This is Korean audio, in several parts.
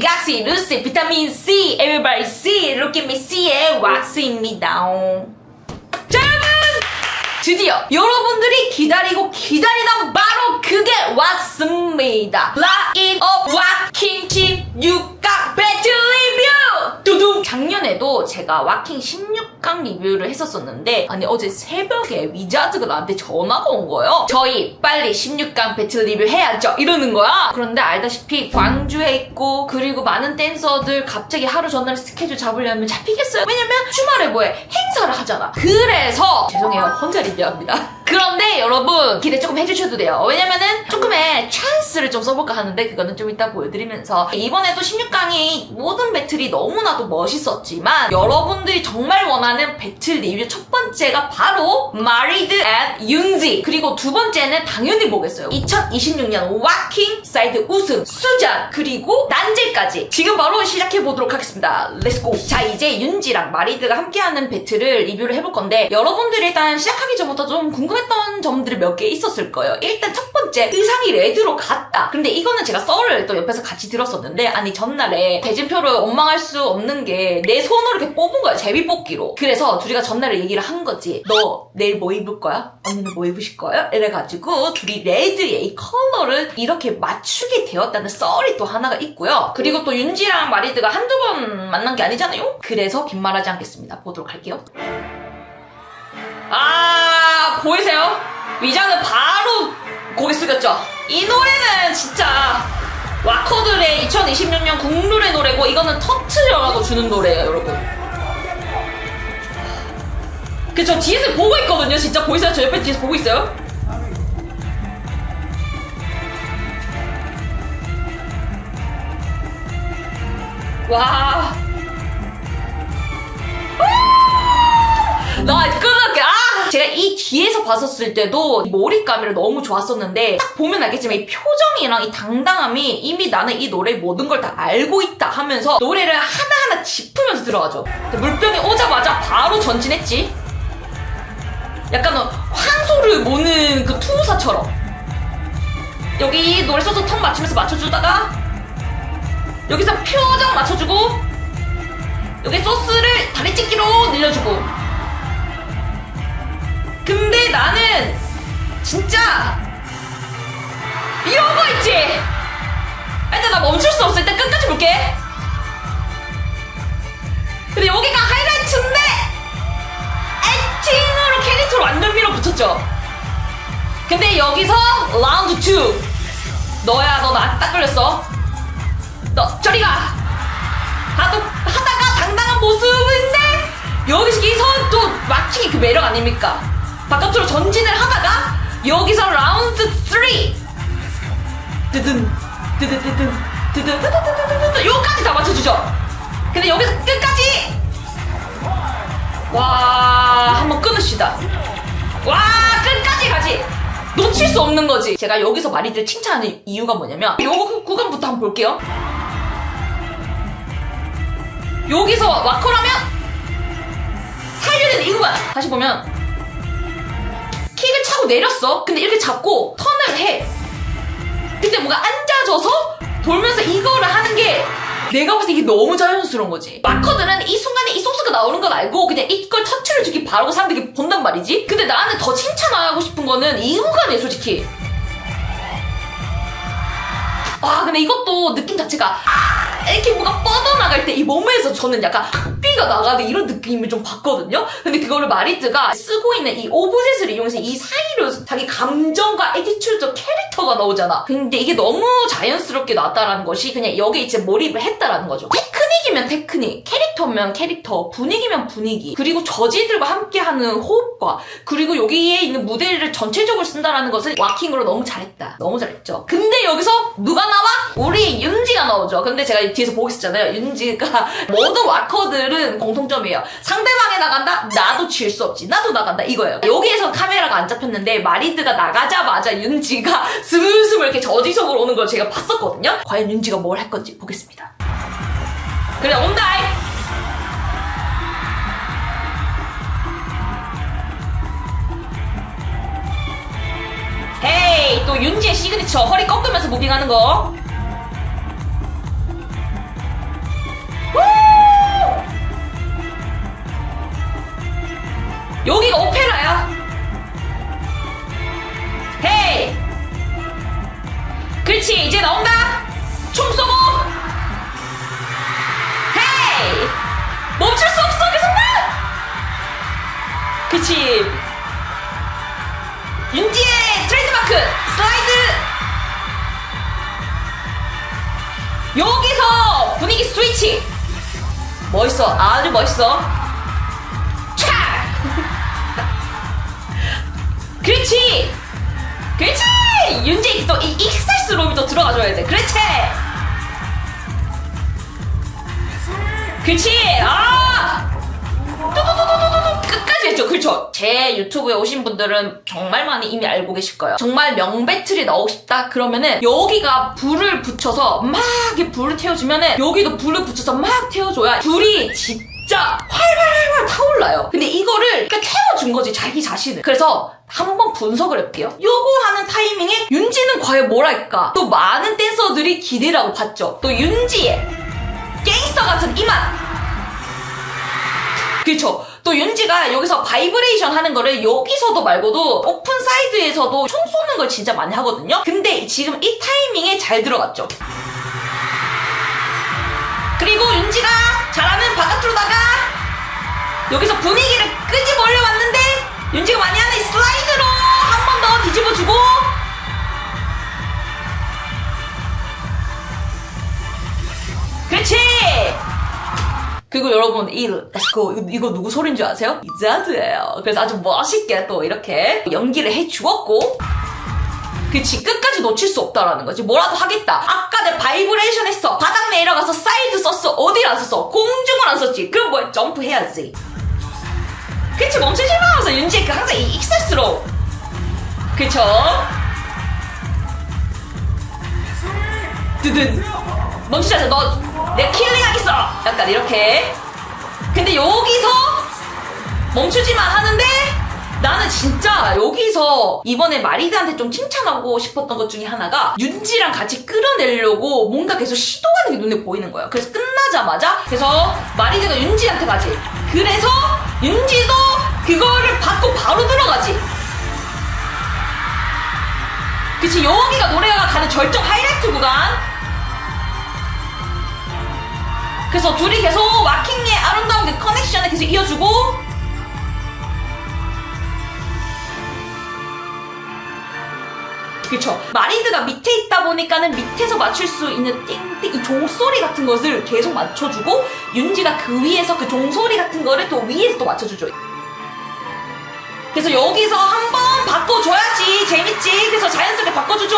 기각시, 루시, 비타민 C, everybody C, look at me C의 왁스입니다. 자, 여러분! 드디어 여러분들이 기다리고 기다리던 바로 그게 왔습니다. 라인 업 와킹 16강 배틀 리뷰! 두둥! 작년에도 제가 와킹 16강 리뷰를 했었었는데 아니 어제 새벽에 위자드가 나한테 전화가 온 거예요. 저희 빨리 16강 배틀 리뷰 해야죠 이러는 거야. 그런데 알다시피 광주에 있고 그리고 많은 댄서들 갑자기 하루 전날 스케줄 잡으려면 잡히겠어요? 왜냐면 주말에 뭐해? 행사를 하잖아. 그래서 죄송해요. 혼자 리뷰합니다. 그런데 여러분 기대 조금 해주셔도 돼요. 왜냐면은 조금의 찬스를 좀 써볼까 하는데 그거는 좀 이따 보여드리면서 이번에도 16강이 모든 배틀이 너무나도 멋있었지만 여러분들이 정말 원하는 배틀 리뷰 첫 번째가 바로 마리드 앤 윤지 그리고 두 번째는 당연히 뭐겠어요. 2026년 와킹 사이드 우승 수잔 그리고 난제까지 지금 바로 시작해보도록 하겠습니다. 렛츠고. 자 이제 윤지랑 마리드가 함께하는 배틀을 리뷰를 해볼 건데 여러분들이 일단 시작하기 전부터 좀 궁금했던 점들이 몇 개 있었을 거예요. 일단 첫 번째 의상이 레드로 갔다. 근데 이거는 제가 썰을 또 옆에서 같이 들었었는데 아니 전날에 대진표를 원망할 수 없는 게 내 손으로 이렇게 뽑은 거야. 제비뽑기로. 그래서 둘이가 전날에 얘기를 한 거지. 너 내일 뭐 입을 거야? 언니는 뭐 입으실 거예요? 이래가지고 둘이 레드의 이 컬러를 이렇게 맞추게 되었다는 썰이 또 하나가 있고요. 그리고 또 윤지랑 마리드가 한두 번 만난 게 아니잖아요? 그래서 긴 말하지 않겠습니다. 보도록 할게요. 보이세요? 위자는 바로 고개 숙였죠? 이 노래는 진짜 와커들의 2026년 국룰의 노래고 이거는 터트려라고 주는 노래예요 여러분. 저 뒤에서 보고 있거든요. 진짜 보이세요? 저 옆에 뒤에서 보고 있어요? 와. 나 끊을게. 제가 이 뒤에서 봤었을 때도 몰입감이 너무 좋았었는데 딱 보면 알겠지만 이 표정이랑 이 당당함이 이미 나는 이 노래의 모든 걸 다 알고 있다 하면서 노래를 하나하나 짚으면서 들어가죠. 물병이 오자마자 바로 전진했지. 약간 황소를 모는 그 투사처럼 여기 노래 써서 턱 맞추면서 맞춰주다가 여기서 표정 맞춰주고 여기 소스를 다리 찢기로 늘려주고. 근데 나는 진짜 이런 거 있지? 일단 나 멈출 수 없어. 일단 끝까지 볼게. 근데 여기가 하이라이트인데 액팅으로 캐릭터로 완전 밀어붙였죠. 근데 여기서 라운드 2 너야 너 나한테 딱 걸렸어. 너 저리 가. 하다가 당당한 모습인데 여기서 또 막히기 그 매력 아닙니까? 바깥으로 전진을 하다가 여기서 라운드 3 드든 드드드든 드드드드드드드 요까지 다 맞춰주죠. 근데 여기서 끝까지 와 한번 끊읍시다. 와 끝까지 가지. 놓칠 수 없는 거지. 제가 여기서 마리드를 칭찬하는 이유가 뭐냐면 요거 구간부터 한번 볼게요. 여기서 와커라면 살려야 되는 이 구간 다시 보면 킥을 차고 내렸어. 근데 이렇게 잡고 턴을 해. 근데 뭔가 앉아져서 돌면서 이거를 하는 게 내가 봤을 때 이게 너무 자연스러운 거지. 마커들은 이 순간에 이 소스가 나오는 걸 알고 그냥 이걸 터치를 주기 바라고 사람들이 본단 말이지. 근데 나는 더 칭찬하고 싶은 거는 이 구간이에요 솔직히. 근데 이것도 느낌 자체가 이렇게 뭔가 뻗어나갈 때 이 몸에서 저는 약간 삐가 나가는 이런 느낌을 좀 봤거든요. 근데 그거를 마리드가 쓰고 있는 이 오브젯을 이용해서 이 사이로 자기 감정과 에티튜드 캐릭터가 나오잖아. 근데 이게 너무 자연스럽게 나왔다라는 것이 그냥 여기에 이제 몰입을 했다라는 거죠. 테크닉이면 테크닉, 캐릭터면 캐릭터, 분위기면 분위기, 그리고 저지들과 함께하는 호흡과 그리고 여기에 있는 무대를 전체적으로 쓴다라는 것을 와킹으로 너무 잘했다. 너무 잘했죠. 근데 여기서 누가 나와? 우리 윤지가 나오죠. 근데 제가 뒤에서 보고 있었잖아요. 윤지가 모든 와커들은 공통점이에요. 상대방이 나간다? 나도 질 수 없지. 나도 나간다. 이거예요. 여기에서 카메라가 안 잡혔는데 마리드가 나가자마자 윤지가 스물스물 이렇게 저지석으로 오는 걸 제가 봤었거든요. 과연 윤지가 뭘 할 건지 보겠습니다. 그래 온다이. 헤이 또 윤지의 시그니처 허리 꺾으면서 무빙하는 거. 그치. 윤지의 트레이드마크 슬라이드. 여기서 분위기 스위치. 멋있어. 아주 멋있어. 차. 그렇지. 그렇지. 윤지 또 이 익살스 롬이 또 들어가줘야 돼. 그렇지. 그렇지. 아. 뚜두두두두두 끝까지 했죠. 그렇죠. 제 유튜브에 오신 분들은 정말 많이 이미 알고 계실 거예요. 정말 명배틀이 나오고 싶다 그러면은 여기가 불을 붙여서 막 이렇게 불을 태워주면은 여기도 불을 붙여서 막 태워줘야 불이 진짜 활활활 타올라요. 근데 이거를 그러니까 태워준 거지, 자기 자신을. 그래서 한번 분석을 해볼게요. 요거 하는 타이밍에 윤지는 과연 뭘 할까? 또 많은 댄서들이 기대를 하고 봤죠. 또 윤지의 갱스터 같은 이만. 그쵸. 또 윤지가 여기서 바이브레이션 하는 거를 여기서도 말고도 오픈 사이드에서도 총 쏘는 걸 진짜 많이 하거든요. 근데 지금 이 타이밍에 잘 들어갔죠. 그리고 윤지가 잘하는 바깥으로다가 여기서 분위기를 끄집어 올려왔는데 윤지가 많이 하는 이 슬라이드로 한 번 더 뒤집어주고 그렇지. 그리고 여러분 이거 누구 소리인 줄 아세요? 이자드예요. 그래서 아주 멋있게 또 이렇게 연기를 해주었고 그치, 끝까지 놓칠 수 없다라는 거지. 뭐라도 하겠다. 아까 내 바이브레이션 했어. 바닥 내려가서 사이드 썼어. 어디를 안 썼어? 공중을 안 썼지. 그럼 뭐야? 점프 해야지. 그치, 멈추지 마면서 윤지의 그 항상 이 익살스러워. 그쵸? 드든 멈추지 않아. 너 내가 킬링하겠어. 약간 이렇게. 근데 여기서 멈추지만 하는데 나는 진짜 여기서 이번에 마리드한테 좀 칭찬하고 싶었던 것 중에 하나가 윤지랑 같이 끌어내려고 뭔가 계속 시도하는 게 눈에 보이는 거예요. 그래서 끝나자마자 그래서 마리드가 윤지한테 가지. 그래서 윤지도 그거를 받고 바로 들어가지. 그치, 여기가 노래가 가는 절정 하이라이트 구간. 그래서 둘이 계속 와킹의 아름다운 그 커넥션을 계속 이어주고 그쵸. 마리드가 밑에 있다 보니까는 밑에서 맞출 수 있는 띵띵 이 종소리 같은 것을 계속 맞춰주고 윤지가 그 위에서 그 종소리 같은 거를 또 위에서 또 맞춰주죠. 그래서 여기서 한번 바꿔줘야지 재밌지. 그래서 자연스럽게 바꿔주죠.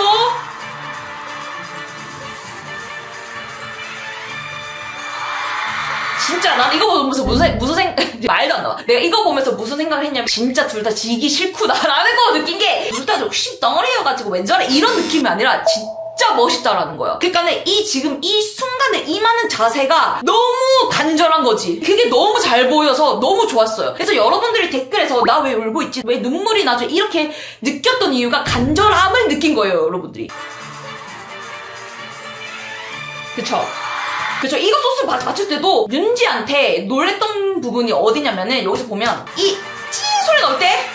진짜 난 이거 보면서 무슨 생각 말도 안 나와. 내가 이거 보면서 무슨 생각을 했냐면 진짜 둘 다 지기 싫구나라는 거 느낀 게 둘 다 욕심 덩어리여가지고 왠지 알아? 이런 느낌이 아니라 진짜 멋있다라는 거야. 그러니까 지금 이 순간에 임하는 자세가 너무 간절한 거지. 그게 너무 잘 보여서 너무 좋았어요. 그래서 여러분들이 댓글에서 나 왜 울고 있지? 왜 눈물이 나죠? 이렇게 느꼈던 이유가 간절함을 느낀 거예요, 여러분들이. 그쵸? 그쵸. 이거 소스 맞출 때도 윤지한테 놀랬던 부분이 어디냐면은 여기서 보면 이 찡 소리 나올 때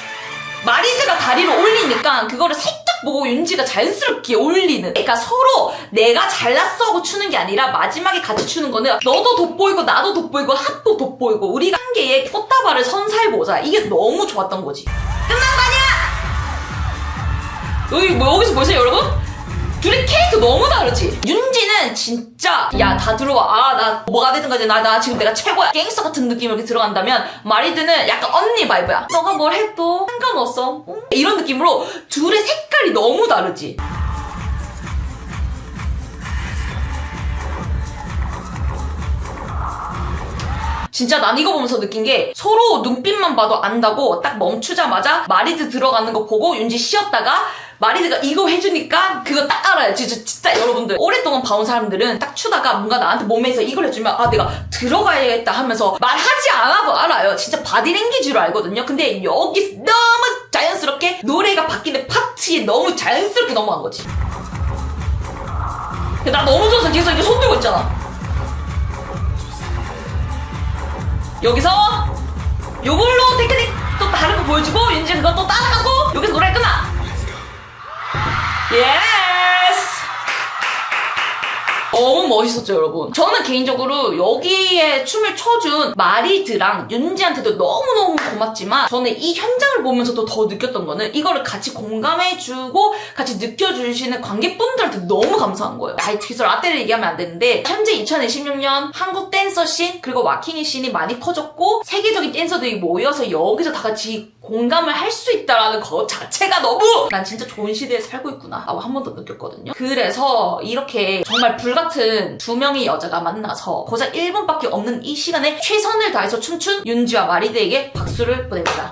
마리드가 다리를 올리니까 그거를 살짝 보고 윤지가 자연스럽게 올리는. 그러니까 서로 내가 잘났어 하고 추는 게 아니라 마지막에 같이 추는 거는 너도 돋보이고 나도 돋보이고 핫도 돋보이고 우리가 한 개의 꽃다발을 선사해보자. 이게 너무 좋았던 거지. 끝난 거 아니야! 여기서 보세요 여러분? 둘이 캐릭터 너무 다르지? 윤지는 진짜 야 다 들어와. 아 나 뭐가 되든 간에 나 지금 내가 최고야. 갱스터 같은 느낌으로 이렇게 들어간다면 마리드는 약간 언니 바이브야. 너가 뭘 해도 상관없어. 응? 이런 느낌으로 둘의 색깔이 너무 다르지? 진짜 난 이거 보면서 느낀 게 서로 눈빛만 봐도 안다고 딱 멈추자마자 마리드 들어가는 거 보고 윤지 쉬었다가 마리드가 이거 해주니까 그거 딱 알아요. 진짜 여러분들 오랫동안 봐온 사람들은 딱 추다가 뭔가 나한테 몸에서 이걸 해주면 아 내가 들어가야겠다 하면서 말하지 않아도 알아요. 진짜 바디랭귀지로 알거든요. 근데 여기 너무 자연스럽게 노래가 바뀌는 파트에 너무 자연스럽게 넘어간 거지. 나 너무 좋아서 뒤에서 이렇게 손 들고 있잖아. 여기서 요걸로 테크닉 또 다른 거 보여주고 윤지 그거 또 따라하고 여기서 노래 끝나. 예스. 너무 멋있었죠, 여러분. 저는 개인적으로 여기에 춤을 춰준 마리드랑 윤지한테도 너무너무 고맙지만 저는 이 현장을 보면서도 더 느꼈던 거는 이거를 같이 공감해주고 같이 느껴주시는 관객분들한테 너무 감사한 거예요. 뒤에서 라떼를 얘기하면 안 되는데 현재 2026년 한국 댄서 씬 그리고 와킹이 씬이 많이 커졌고 세계적인 댄서들이 모여서 여기서 다 같이 공감을 할 수 있다라는 것 자체가 너무 난 진짜 좋은 시대에 살고 있구나 라고 한 번 더 느꼈거든요. 그래서 이렇게 정말 불같은 두 명의 여자가 만나서 고작 1분밖에 없는 이 시간에 최선을 다해서 춤춘 윤지와 마리드에게 박수를 보냅니다.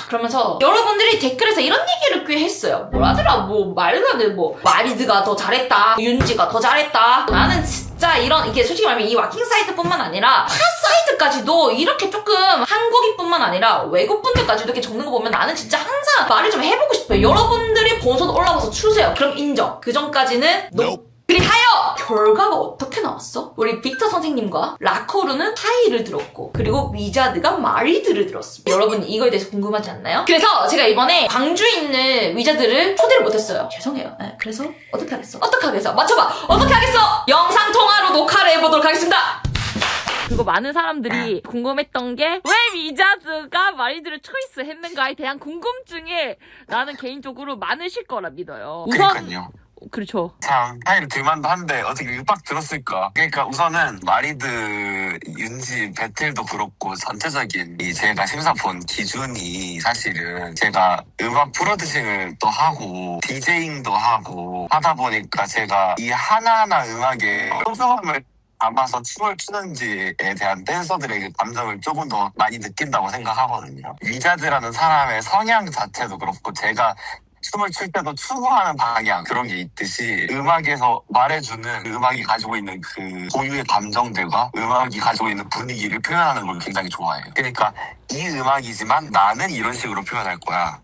그러면서 여러분들이 댓글에서 이런 얘기를 꽤 했어요. 뭐라더라 말도 안 돼. 마리드가 더 잘했다, 윤지가 더 잘했다. 나는 진짜 이게 솔직히 말하면 이 와킹 사이드뿐만 아니라 타 사이드까지도 이렇게 조금 한국인뿐만 아니라 외국분들까지도 이렇게 적는 거 보면 나는 진짜 항상 말을 좀 해보고 싶어요. 여러분들이 본선 올라가서 추세요. 그럼 인정. 그 전까지는 그리하여 결과가 어떻게 나왔어? 우리 빅터 선생님과 라코르는 하이를 들었고 그리고 위자드가 마리드를 들었습니다. 여러분 이거에 대해서 궁금하지 않나요? 그래서 제가 이번에 광주에 있는 위자드를 초대를 못했어요. 죄송해요. 네, 그래서 어떻게 하겠어? 맞춰봐. 어떻게 하겠어? 영상통화로 녹화를 해보도록 하겠습니다. 그리고 많은 사람들이 궁금했던 게 왜 위자드가 마리드를 초이스 했는가에 대한 궁금증이 나는 개인적으로 많으실 거라 믿어요. 그러니까요. 그렇죠. 참 타이를 들만도 한데 어떻게 윽박 들었을까. 그러니까 우선은 마리드 윤지 배틀도 그렇고 전체적인 제가 심사 본 기준이 사실은 제가 음악 프로듀싱을 또 하고 디제잉도 하고 하다 보니까 제가 이 하나하나 음악에 소중함을 담아서 춤을 추는지에 대한 댄서들의 감정을 조금 더 많이 느낀다고 생각하거든요. 위자드라는 사람의 성향 자체도 그렇고 제가 춤을 출 때도 추구하는 방향 그런 게 있듯이 음악에서 말해주는 그 음악이 가지고 있는 그 고유의 감정들과 음악이 가지고 있는 분위기를 표현하는 걸 굉장히 좋아해요. 그러니까 이 음악이지만 나는 이런 식으로 표현할 거야.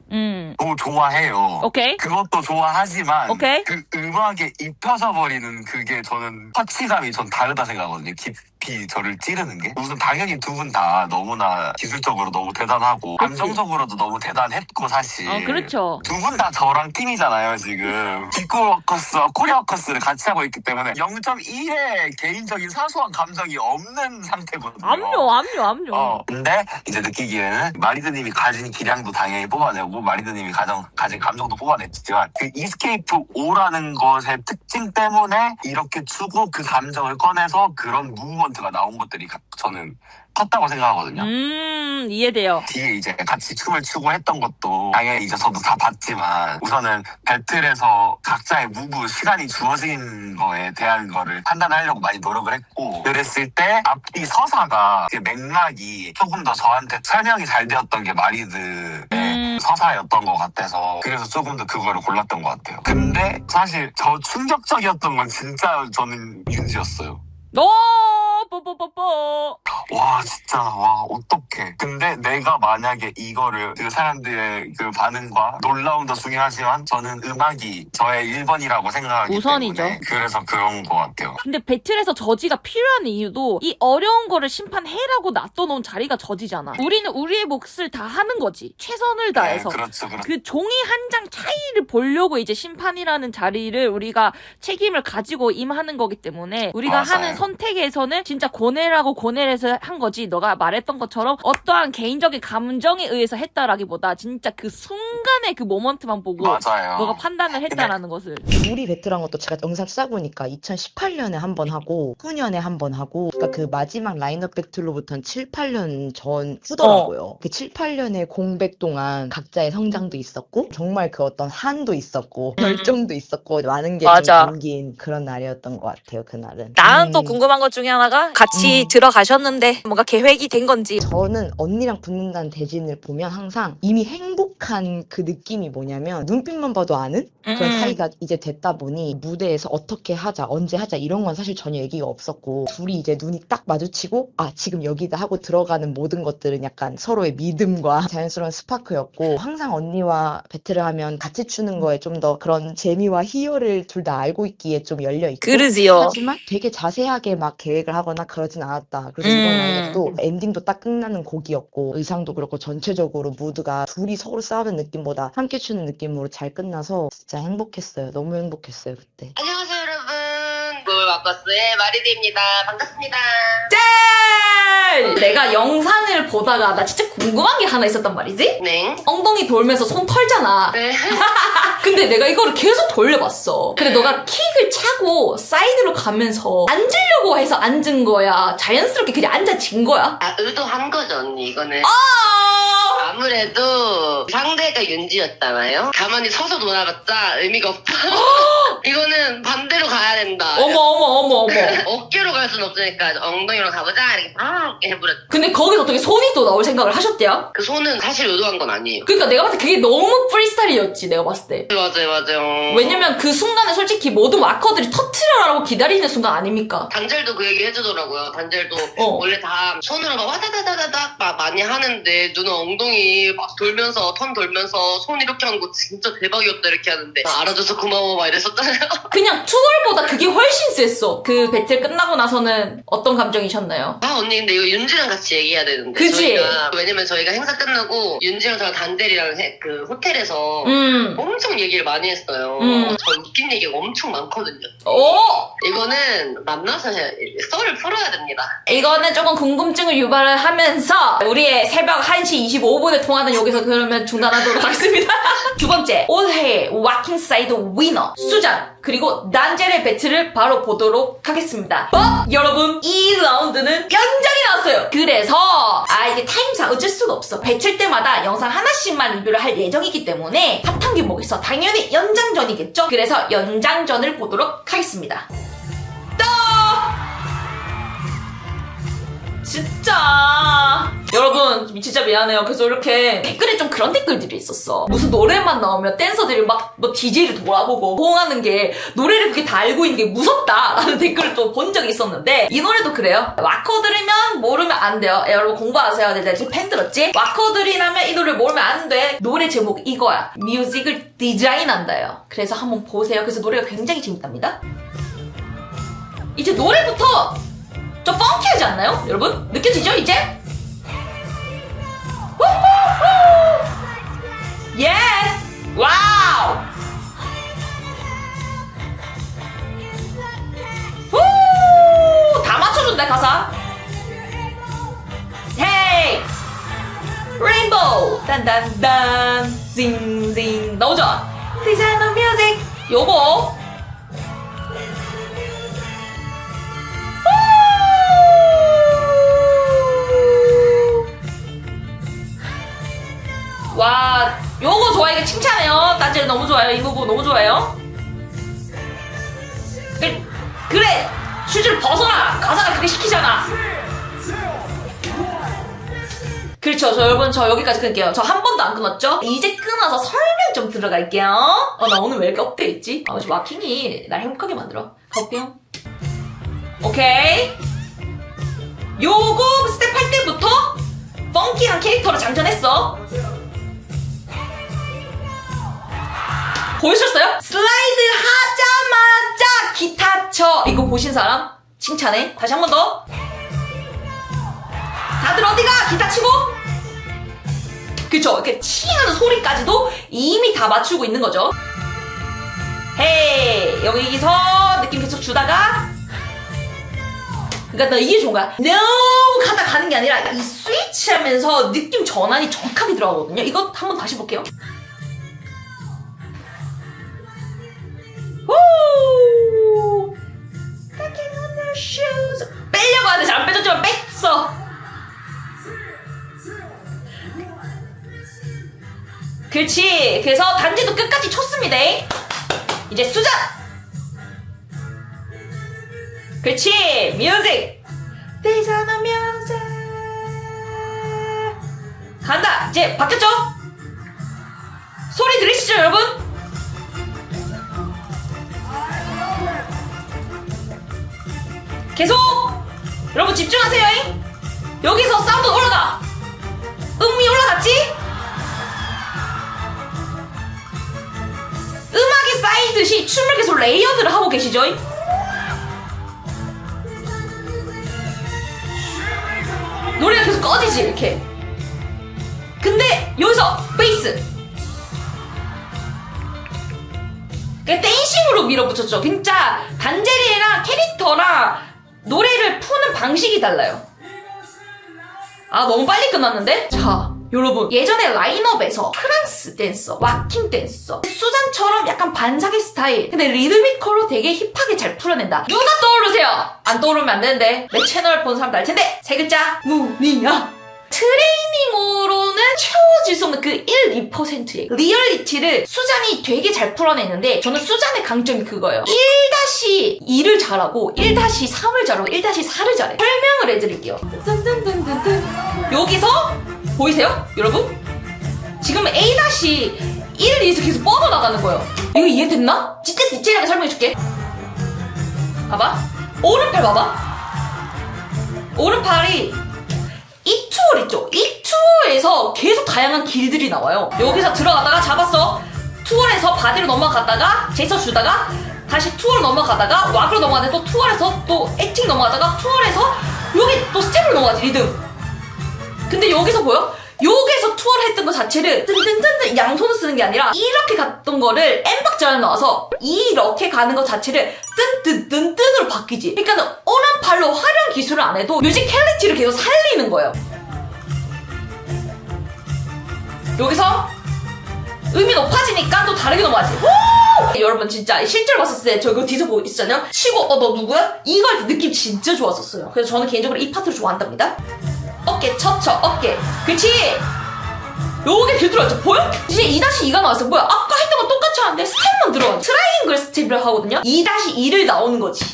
너무 좋아해요. 오케이. 그것도 좋아하지만 오케이. 그 음악에 입혀져 버리는 그게 저는 터치감이 전 다르다 생각하거든요. 깊이 저를 찌르는 게. 우선 당연히 두 분 다 너무나 기술적으로 너무 대단하고 감정적으로도 너무 대단했고 사실. 그렇죠. 두 분 다 저랑 팀이잖아요 지금. 빅코워커스와 코리아워커스를 같이 하고 있기 때문에 0.1의 개인적인 사소한 감정이 없는 상태거든요. 압류. 근데 이제 느끼기에는 마리드님이 가진 기량도 당연히 뽑아내고 마리드님이 가진 감정도 뽑아냈지만 그 이스케이프 O라는 것의 특징 때문에 이렇게 추고 그 감정을 꺼내서 그런 무브먼트가 나온 것들이 저는 컸다고 생각하거든요. 이해돼요. 뒤에 이제 같이 춤을 추고 했던 것도 당연히 이제 저도 다 봤지만 우선은 배틀에서 각자의 무브 시간이 주어진 거에 대한 거를 판단하려고 많이 노력을 했고 그랬을 때 앞뒤 서사가 그 맥락이 조금 더 저한테 설명이 잘 되었던 게 마리드의 서사였던 것 같아서 그래서 조금 더 그거를 골랐던 것 같아요. 근데 사실 저 충격적이었던 건 진짜 저는 윤지였어요. 뽀뽀뽀뽀. 와 진짜 와 어떡해. 근데 내가 만약에 이거를 그 사람들의 그 반응과 놀라움도 중요하지만 저는 음악이 저의 1번이라고 생각하기 우선이죠. 때문에 그래서 그런 것 같아요. 근데 배틀에서 저지가 필요한 이유도 이 어려운 거를 심판해라고 놔둬놓은 자리가 저지잖아. 우리는 우리의 몫을 다 하는 거지. 최선을 다해서. 네, 그렇죠. 그 종이 한 장 차이를 보려고 이제 심판이라는 자리를 우리가 책임을 가지고 임하는 거기 때문에 우리가 맞아요. 하는 선택에서는 진짜 고뇌라고 고뇌를 해서 한 거지. 너가 말했던 것처럼 어떠한 개인적인 감정에 의해서 했다라기보다 진짜 그 순간의 그 모먼트만 보고 맞아요. 너가 판단을 했다라는 것을. 둘이 배틀한 것도 제가 영상 싸보니까 2018년에 한 번 하고 9년에 한 번 하고 그러니까 그 마지막 라인업 배틀로부터는 7, 8년 전 후더라고요. 그 7, 8년의 공백 동안 각자의 성장도 있었고 정말 그 어떤 한도 있었고 결정도 있었고 많은 게 좀 맞아. 담긴 그런 날이었던 것 같아요. 그날은. 나는 또 궁금한 것 중에 하나가 같이 들어가셨는데 뭔가 계획이 된 건지. 저는 언니랑 붙는다는 대진을 보면 항상 이미 행복한 그 느낌이 뭐냐면 눈빛만 봐도 아는 그런 사이가 이제 됐다 보니 무대에서 어떻게 하자 언제 하자 이런 건 사실 전혀 얘기가 없었고 둘이 이제 눈이 딱 마주치고 아 지금 여기다 하고 들어가는 모든 것들은 약간 서로의 믿음과 자연스러운 스파크였고 항상 언니와 배틀을 하면 같이 추는 거에 좀 더 그런 재미와 희열을 둘 다 알고 있기에 좀 열려있고 그러지요. 하지만 되게 자세하게 막 계획을 하거나 그러진 않았다. 그래서 이번 또 엔딩도 딱 끝나는 곡이었고 의상도 그렇고 전체적으로 무드가 둘이 서로 싸우는 느낌보다 함께 추는 느낌으로 잘 끝나서 진짜 행복했어요. 너무 행복했어요 그때. 안녕하세요 여러분. 마커스의 마리드입니다. 반갑습니다. 짠! 내가 영상을 보다가 나 진짜 궁금한 게 하나 있었단 말이지? 네. 엉덩이 돌면서 손 털잖아. 네. 근데 내가 이거를 계속 돌려봤어. 근데 너가 킥을 차고 사이드로 가면서 앉으려고 해서 앉은 거야? 자연스럽게 그냥 앉아진 거야? 아, 의도한 거죠, 언니, 이거는. 아! 아무래도 상대가 윤지였잖아요. 가만히 서서 놀아봤자 의미가 없다. 이거는 반대로 가야 된다. 어머. 어깨로 갈 순 없으니까 엉덩이로 가보자 이렇게 해버렸. 근데 거기서 어떻게 손이 또 나올 생각을 하셨대요? 그 손은 사실 의도한 건 아니에요. 그러니까 내가 봤을 때 그게 너무 프리스타일이었지, 내가 봤을 때. 맞아요. 왜냐면 그 순간에 솔직히 모든 와커들이 터트려라고 기다리는 순간 아닙니까? 단젤도 그 얘기 해주더라고요. 단젤도 원래 다 손으로 막 와다다다다닥 막 많이 하는데 누는 엉덩이 막 돌면서 턴 돌면서 손 이렇게 하는 거 진짜 대박이었다 이렇게 하는데 알아줘서 고마워 막 이랬었잖아요. 그냥 투걸보다 그게 훨씬 셌어. 그 배틀 끝나고 나서는 어떤 감정이셨나요? 아 언니 근데 이거 윤지랑 같이 얘기해야 되는데 그치? 왜냐면 저희가 행사 끝나고 윤지랑 저랑 단젤이랑 그 호텔에서 엄청 얘기를 많이 했어요. 저 웃긴 얘기가 엄청 많거든요. 오! 이거는 만나서 썰을 풀어야 됩니다. 이거는 조금 궁금증을 유발을 하면서 우리의 새벽 1시 25분에 통화는 여기서 그러면 중단하도록 하겠습니다. 두 번째, 올해의 와킹 사이드 위너 수잔 그리고 난젤의 배틀을 바로 보도록 하겠습니다. 여러분 이 라운드는 연장이 나왔어요. 그래서 이게 타임상 어쩔 수가 없어. 배틀 때마다 영상 하나씩만 리뷰를 할 예정이기 때문에 핫한 게 뭐겠어. 당연히 연장전이겠죠. 그래서 연장전을 보도록 하겠습니다. 진짜 여러분 진짜 미안해요. 그래서 이렇게 댓글에 좀 그런 댓글들이 있었어. 무슨 노래만 나오면 댄서들이 막 뭐 DJ를 돌아보고 호응하는 게 노래를 그렇게 다 알고 있는 게 무섭다 라는 댓글을 또 본 적이 있었는데 이 노래도 그래요. 와커 들으면 모르면 안 돼요. 여러분 공부하세요. 내가 지금 팬 들었지? 와커들이라면 이 노래를 모르면 안 돼. 노래 제목 이거야. 뮤직을 디자인한다요. 그래서 한번 보세요. 그래서 노래가 굉장히 재밌답니다. 이제 노래부터 좀 펑키하지 않나요? 여러분? 느껴지죠 이제? 예스! 와우! 후! 다 맞춰준다 가사. 헤이! 레인보우! 딴딴딴 징징 나오죠? 디자이너 뮤직 요거 와, 요거 좋아요. 이거 칭찬해요. 딴지를 너무 좋아요. 이 부분 너무 좋아요. 그래! 슈즈를 벗어라! 가사가 그렇게 시키잖아. 그렇죠. 여러분, 저 여기까지 끊을게요. 저 한 번도 안 끊었죠? 이제 끊어서 설명 좀 들어갈게요. 나 오늘 왜 이렇게 업돼 있지? 저 와킹이 날 행복하게 만들어. 가볼게요. 오케이. 요거 스텝 할 때부터 펑키한 캐릭터로 장전했어. 보이셨어요? 슬라이드 하자마자 기타 쳐. 이거 보신 사람? 칭찬해. 다시 한 번 더. 다들 어디가? 기타 치고? 그쵸? 이렇게 칭하는 소리까지도 이미 다 맞추고 있는 거죠. 헤이! 여기서 느낌 계속 주다가 그러니까 나 이게 좋은 거야. 너무 가다 가는 게 아니라 이 스위치 하면서 느낌 전환이 정확하게 들어가거든요. 이거 한번 다시 볼게요. 후! Taking on their shoes. 빼려고 하는데 잘 안 빼줬지만 뺐어. 그렇지. 그래서 단지도 끝까지 쳤습니다. 이제 수잔. 그렇지. 뮤직. These music. 간다. 이제 바뀌었죠? 소리 들리시죠, 여러분? 계속 여러분 집중하세요. 여기서 사운드 올라가. 음이 올라갔지? 음악이 쌓이듯이 춤을 계속 레이어드를 하고 계시죠? 노래가 계속 꺼지지 이렇게. 근데 여기서 베이스 댄싱으로 밀어붙였죠. 진짜 단제리랑 캐릭터랑 방식이 달라요. 아, 너무 빨리 끝났는데? 자, 여러분, 예전에 라인업에서 프랑스 댄서, 왁킹 댄서, 수잔처럼 약간 반사기 스타일, 근데 리드미컬로 되게 힙하게 잘 풀어낸다. 누가 떠오르세요? 안 떠오르면 안 되는데 내 채널 본 사람도 알 텐데, 세 글자, 무니야. 트레이닝으로는 채워질 수 없는 그 1, 2%의 리얼리티를 수잔이 되게 잘 풀어내는데, 저는 수잔의 강점이 그거예요. 1-2를 잘하고 1-3을 잘하고 1-4를 잘해. 설명을 해드릴게요. 여기서 보이세요? 여러분? 지금 A-1을 위해서 계속 뻗어나가는 거예요. 이거 이해됐나? 진짜 디테일하게 설명해줄게. 봐봐. 오른팔 봐봐. 오른팔이 이 투월 있죠? 이 투월에서 계속 다양한 길들이 나와요. 여기서 들어가다가 잡았어. 투월에서 바디로 넘어갔다가 제쳐 주다가 다시 투월 넘어가다가 왁으로 넘어가는데 또 투월에서 또 액팅 넘어가다가 투월에서 여기 또 스텝으로 넘어가지, 리듬. 근데 여기서 보여? 여기서 투어를 했던 것 자체를 뜬뜬뜬뜬 양손을 쓰는 게 아니라 이렇게 갔던 거를 N박자에 넣어서 이렇게 가는 것 자체를 뜬뜬뜬뜬으로 바뀌지. 그러니까 오른팔로 화려한 기술을 안 해도 뮤지컬리티를 계속 살리는 거예요. 여기서 음이 높아지니까 또 다르게 넘어가지. 여러분 진짜 실제로 봤었을 때 저 이거 뒤에서 보고 있었잖아요. 치고 너 누구야? 이거 할 때 느낌 진짜 좋았었어요. 그래서 저는 개인적으로 이 파트를 좋아한답니다. 어깨 척척 어깨, 그치? 요게 들어왔죠. 보여? 이제 2-2가 나왔어. 뭐야, 아까 했던 거 똑같이 하는데 스텝만 들어가. 트라이앵글 스텝을 하거든요. 2-2를 나오는 거지.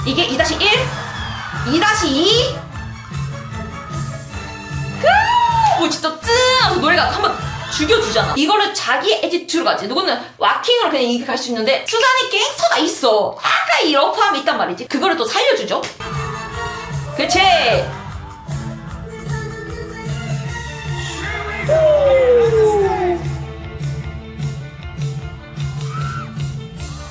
이게 2-1 2-2 뭐 진짜 쯔 하면서 노래가 한번 죽여주잖아. 이거를 자기 에디튜로 가지. 누구는 왁킹으로 그냥 이렇게 갈 수 있는데 수잔이 갱서가 있어. 약간 이 러프함이 있단 말이지. 그거를 또 살려주죠. 그치?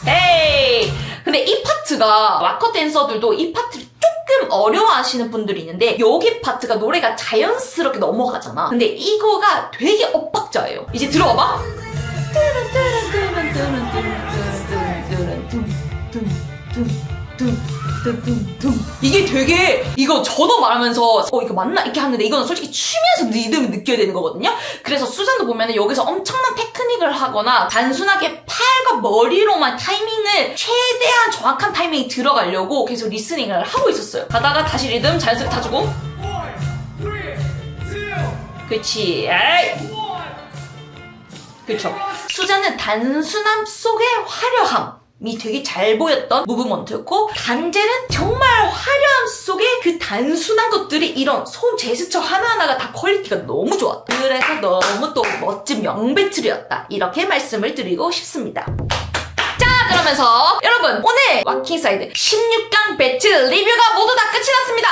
에이, 근데 이 파트가 와커 댄서들도 이 파트를 조금 어려워하시는 분들이 있는데, 여기 파트가 노래가 자연스럽게 넘어가잖아. 근데 이거가 되게 엇박자예요. 이제 들어봐봐. 이게 되게, 이거 저도 말하면서 이거 맞나? 이렇게 하는데 이거는 솔직히 추면서 리듬을 느껴야 되는 거거든요. 그래서 수잔도 보면은 여기서 엄청난 테크닉을 하거나 단순하게 팔과 머리로만 타이밍을 최대한 정확한 타이밍이 들어가려고 계속 리스닝을 하고 있었어요. 가다가 다시 리듬 자연스럽게 타주고, 그치. 에이. 그쵸. 수잔은 단순함 속의 화려함이 되게 잘 보였던 무브먼트였고, 단젤은 정말 화려함 속에 그 단순한 것들이 이런 손 제스처 하나하나가 다 퀄리티가 너무 좋았다. 그래서 너무 또 멋진 명배틀이었다. 이렇게 말씀을 드리고 싶습니다. 자, 그러면서 여러분, 오늘 왁킹사이드 16강 배틀 리뷰가 모두 다 끝이 났습니다.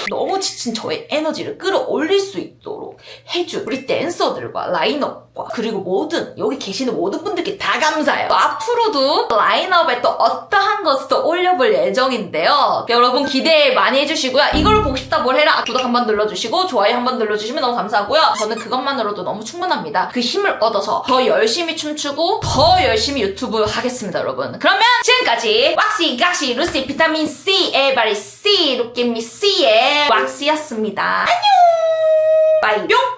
너무 지친 저의 에너지를 끌어올릴 수 있도록 해준 우리 댄서들과 라인업과 그리고 여기 계시는 모든 분들께 다 감사해요. 앞으로도 라인업에 또 어떠한 것을 또 올려볼 예정인데요. 여러분 기대 많이 해주시고요. 이걸 보고 싶다 뭘 해라, 구독 한번 눌러주시고 좋아요 한번 눌러주시면 너무 감사하고요. 저는 그것만으로도 너무 충분합니다. 그 힘을 얻어서 더 열심히 춤추고 더 열심히 유튜브 하겠습니다, 여러분. 그러면 지금까지 왁시, 각시, 루시, 비타민 C, 에바리 C, 루키미 C의 왁시였습니다. 안녕! 빠이 뿅!